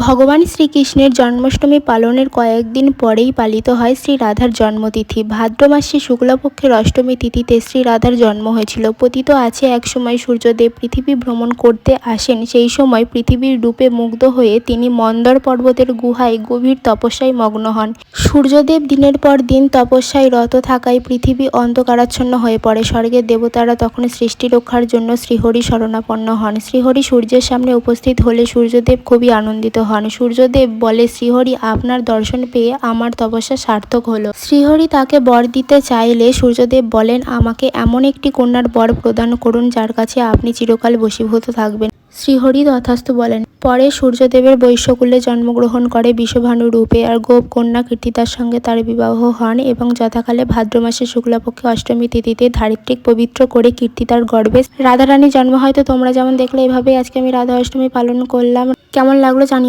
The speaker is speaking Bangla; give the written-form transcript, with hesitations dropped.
ভগবান শ্রীকৃষ্ণের জন্মাষ্টমী পালনের কয়েকদিন পরেই পালিত হয় শ্রী রাধার জন্মতিথি। ভাদ্র মাসে শুক্লপক্ষের অষ্টমী তিথিতে শ্রী রাধার জন্ম হয়েছিল। কথিত আছে একসময় সূর্যদেব পৃথিবী ভ্রমণ করতে আসেন। সেই সময় পৃথিবীর রূপে মুগ্ধ হয়ে তিনি মন্দর পর্বতের গুহায় গভীর তপস্যায় মগ্ন হন। সূর্যদেব দিনের পর দিন তপস্যায় রত থাকায় পৃথিবী অন্ধকারাচ্ছন্ন হয়ে পড়ে। স্বর্গের দেবতারা তখন সৃষ্টি রক্ষার জন্য শ্রীহরি শরণাপন্ন হন। শ্রীহরি সূর্যের সামনে উপস্থিত হলে সূর্যদেব খুবই আনন্দিত হন। সূর্যদেব বলে, শ্রীহরি, আপনার দর্শন পেয়ে আমার তপস্যা সার্থক হলো। শ্রীহরি তাকে বর দিতে চাইলে সূর্যদেব বলেন, আমাকে এমন একটি কন্যার বর প্রদান করুন যার কাছে আপনি চিরকাল বশীভূত থাকবেন। শ্রীহরি তথাস্তু বলেন। পরে সূর্যদেবের বৈশ্যকুলে জন্মগ্রহণ করে বিষভানু রূপে আর গোপ কন্যা কীর্তিদার সঙ্গে তার বিবাহ হন এবং যথাকালে ভাদ্র মাসের শুক্লপক্ষে অষ্টমী তিথিতে ধারিত্রিক পবিত্র করে কীর্তিদার গর্ভে রাধারানীর জন্ম হয়। তো তোমরা যেমন দেখলে, এভাবেই আজকে আমি রাধা অষ্টমী পালন করলাম। কেমন লাগলো জানিও।